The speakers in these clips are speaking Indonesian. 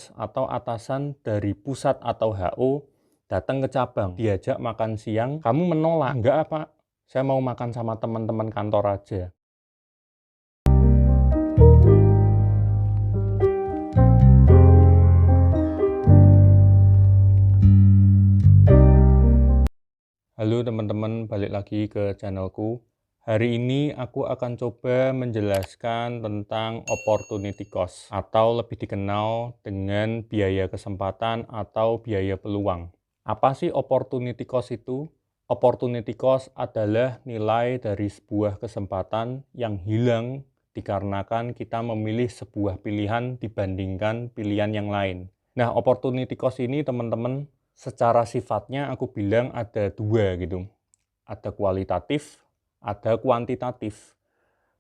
bos atau atasan dari pusat atau HO datang ke cabang, diajak makan siang, kamu menolak, enggak apa, saya mau makan sama teman-teman kantor aja. Halo teman-teman, balik lagi ke channelku. Hari ini aku akan coba menjelaskan tentang opportunity cost atau lebih dikenal dengan biaya kesempatan atau biaya peluang. Apa sih opportunity cost itu? Opportunity cost adalah nilai dari sebuah kesempatan yang hilang dikarenakan kita memilih sebuah pilihan dibandingkan pilihan yang lain. Nah, opportunity cost ini teman-teman secara sifatnya aku bilang ada dua gitu. Ada kualitatif, ada kuantitatif.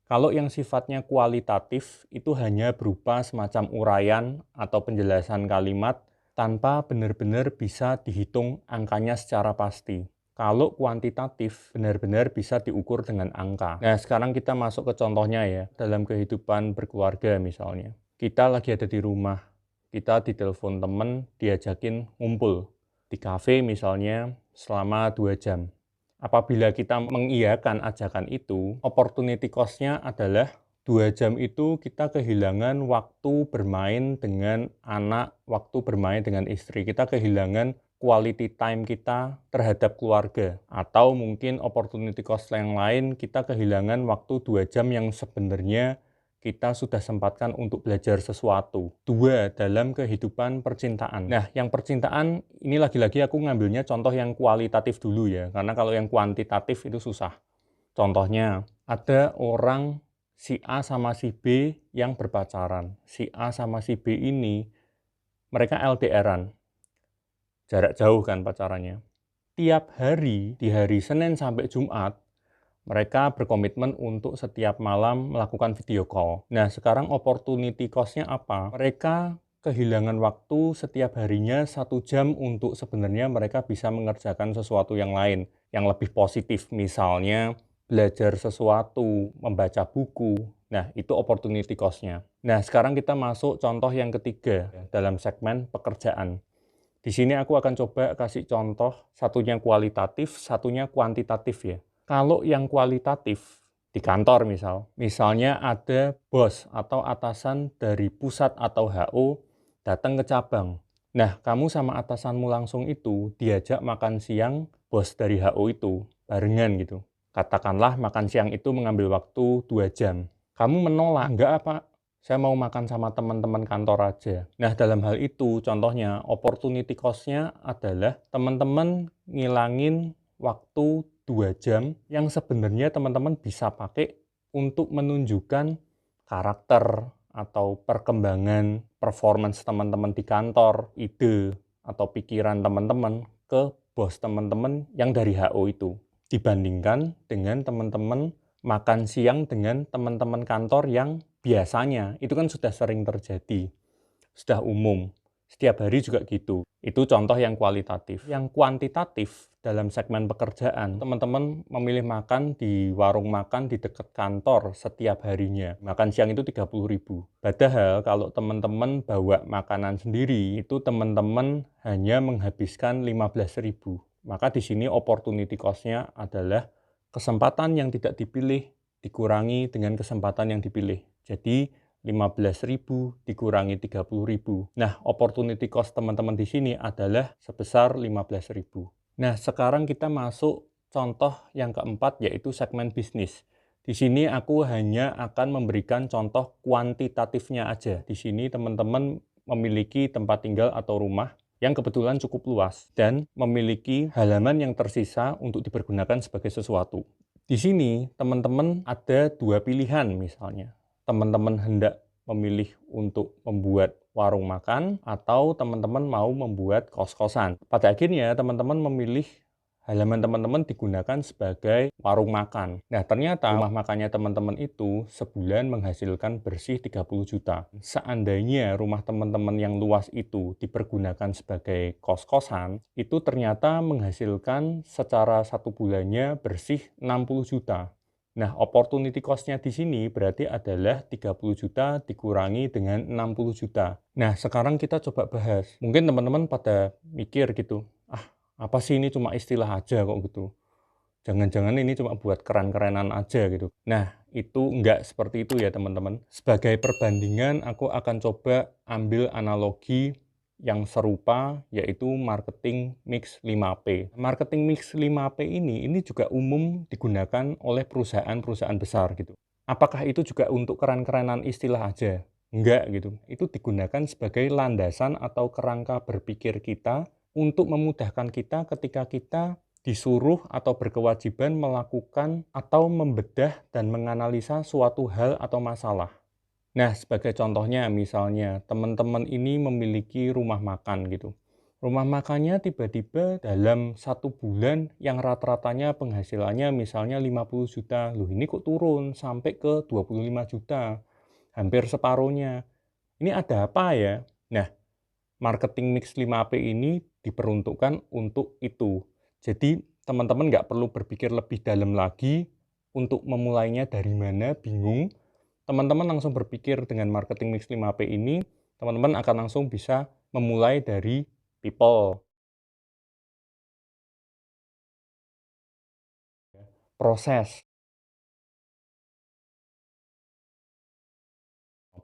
Kalau yang sifatnya kualitatif itu hanya berupa semacam uraian atau penjelasan kalimat tanpa benar-benar bisa dihitung angkanya secara pasti. Kalau kuantitatif benar-benar bisa diukur dengan angka. Nah, sekarang kita masuk ke contohnya ya, dalam kehidupan berkeluarga misalnya. Kita lagi ada di rumah, kita ditelepon temen, diajakin ngumpul di kafe misalnya selama 2 jam. Apabila kita mengiyakan ajakan itu, opportunity cost-nya adalah 2 jam itu kita kehilangan waktu bermain dengan anak, waktu bermain dengan istri. Kita kehilangan quality time kita terhadap keluarga. Atau mungkin opportunity cost yang lain, kita kehilangan waktu 2 jam yang sebenarnya kita sudah sempatkan untuk belajar sesuatu. Dua, dalam kehidupan percintaan. Nah, yang percintaan, ini lagi-lagi aku ngambilnya contoh yang kualitatif dulu ya, karena kalau yang kuantitatif itu susah. Contohnya, ada orang si A sama si B yang berpacaran. Si A sama si B ini, mereka LDR-an. Jarak jauh kan pacarannya. Tiap hari, di hari Senin sampai Jumat, mereka berkomitmen untuk setiap malam melakukan video call. Nah, sekarang opportunity cost-nya apa? Mereka kehilangan waktu setiap harinya 1 jam untuk sebenarnya mereka bisa mengerjakan sesuatu yang lain, yang lebih positif. Misalnya, belajar sesuatu, membaca buku. Nah, itu opportunity cost-nya. Nah, sekarang kita masuk contoh yang ketiga dalam segmen pekerjaan. Di sini aku akan coba kasih contoh, satunya kualitatif, satunya kuantitatif ya. Kalau yang kualitatif, di kantor misalnya ada bos atau atasan dari pusat atau HO datang ke cabang. Nah, kamu sama atasanmu langsung itu diajak makan siang bos dari HO itu, barengan gitu. Katakanlah makan siang itu mengambil waktu 2 jam. Kamu menolak, enggak apa, saya mau makan sama teman-teman kantor aja. Nah, dalam hal itu, contohnya, opportunity cost-nya adalah teman-teman ngilangin waktu 2 jam yang sebenarnya teman-teman bisa pakai untuk menunjukkan karakter atau perkembangan performance teman-teman di kantor, ide atau pikiran teman-teman ke bos teman-teman yang dari HO itu. Dibandingkan dengan teman-teman makan siang dengan teman-teman kantor yang biasanya, itu kan sudah sering terjadi, sudah umum. Setiap hari juga gitu. Itu contoh yang kualitatif. Yang kuantitatif dalam segmen pekerjaan, teman-teman memilih makan di warung makan di dekat kantor setiap harinya. Makan siang itu 30.000. Padahal kalau teman-teman bawa makanan sendiri, itu teman-teman hanya menghabiskan 15.000. Maka di sini opportunity cost-nya adalah kesempatan yang tidak dipilih dikurangi dengan kesempatan yang dipilih. Jadi 15.000 dikurangi 30.000. Nah, opportunity cost teman-teman di sini adalah sebesar 15.000. Nah, sekarang kita masuk contoh yang keempat, yaitu segmen bisnis. Di sini aku hanya akan memberikan contoh kuantitatifnya aja. Di sini teman-teman memiliki tempat tinggal atau rumah yang kebetulan cukup luas dan memiliki halaman yang tersisa untuk dipergunakan sebagai sesuatu. Di sini teman-teman ada dua pilihan misalnya. Teman-teman hendak memilih untuk membuat warung makan atau teman-teman mau membuat kos-kosan. Pada akhirnya teman-teman memilih halaman teman-teman digunakan sebagai warung makan. Nah, ternyata rumah makannya teman-teman itu sebulan menghasilkan bersih 30 juta. Seandainya rumah teman-teman yang luas itu dipergunakan sebagai kos-kosan, itu ternyata menghasilkan secara 1 bulannya bersih 60 juta. Nah, opportunity cost-nya di sini berarti adalah 30 juta dikurangi dengan 60 juta. Nah, sekarang kita coba bahas. Mungkin teman-teman pada mikir gitu, ah, apa sih ini cuma istilah aja kok gitu. Jangan-jangan ini cuma buat keren-kerenan aja gitu. Nah, itu enggak seperti itu ya teman-teman. Sebagai perbandingan, aku akan coba ambil analogi yang serupa, yaitu marketing mix 5P. Marketing mix 5P ini juga umum digunakan oleh perusahaan-perusahaan besar gitu. Apakah itu juga untuk keren-kerenan istilah aja? Enggak gitu. Itu digunakan sebagai landasan atau kerangka berpikir kita untuk memudahkan kita ketika kita disuruh atau berkewajiban melakukan atau membedah dan menganalisa suatu hal atau masalah. Nah, sebagai contohnya misalnya teman-teman ini memiliki rumah makan gitu. Rumah makannya tiba-tiba dalam 1 bulan yang rata-ratanya penghasilannya misalnya 50 juta. Loh ini kok turun sampai ke 25 juta, hampir separuhnya. Ini ada apa ya? Nah, marketing mix 5P ini diperuntukkan untuk itu. Jadi teman-teman nggak perlu berpikir lebih dalam lagi untuk memulainya dari mana, bingung. Teman-teman langsung berpikir dengan marketing mix 5P ini, teman-teman akan langsung bisa memulai dari people, proses,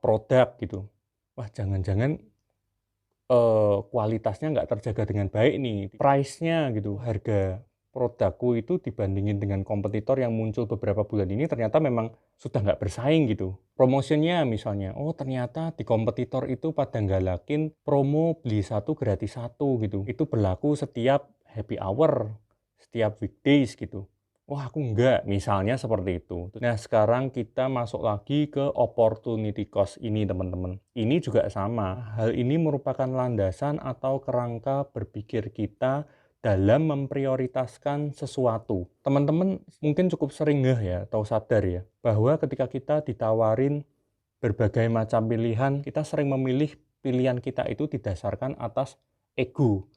produk gitu. Wah, jangan-jangan kualitasnya nggak terjaga dengan baik nih, price-nya gitu, harga produkku itu dibandingin dengan kompetitor yang muncul beberapa bulan ini ternyata memang sudah nggak bersaing gitu. Promotionnya misalnya, oh ternyata di kompetitor itu pada galakin promo beli satu gratis satu gitu. Itu berlaku setiap happy hour, setiap weekdays gitu. Wah, aku enggak, misalnya seperti itu. Nah, sekarang kita masuk lagi ke opportunity cost ini, teman-teman. Ini juga sama. Hal ini merupakan landasan atau kerangka berpikir kita dalam memprioritaskan sesuatu. Teman-teman mungkin cukup sering ngeh ya, atau sadar ya, bahwa ketika kita ditawarin berbagai macam pilihan, kita sering memilih pilihan kita itu didasarkan atas ego,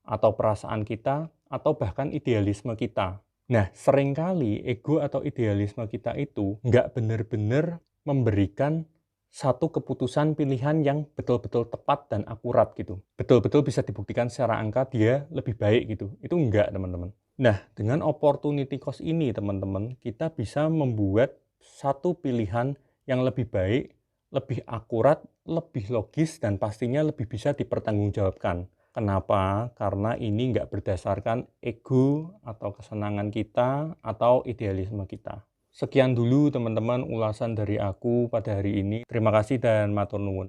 atau perasaan kita, atau bahkan idealisme kita. Nah, seringkali ego atau idealisme kita itu nggak benar-benar memberikan satu keputusan pilihan yang betul-betul tepat dan akurat gitu. Betul-betul bisa dibuktikan secara angka dia lebih baik gitu. Itu enggak, teman-teman. Nah, dengan opportunity cost ini, teman-teman, kita bisa membuat satu pilihan yang lebih baik, lebih akurat, lebih logis, dan pastinya lebih bisa dipertanggungjawabkan. Kenapa? Karena ini nggak berdasarkan ego atau kesenangan kita atau idealisme kita. Sekian dulu teman-teman ulasan dari aku pada hari ini. Terima kasih dan matur nuwun.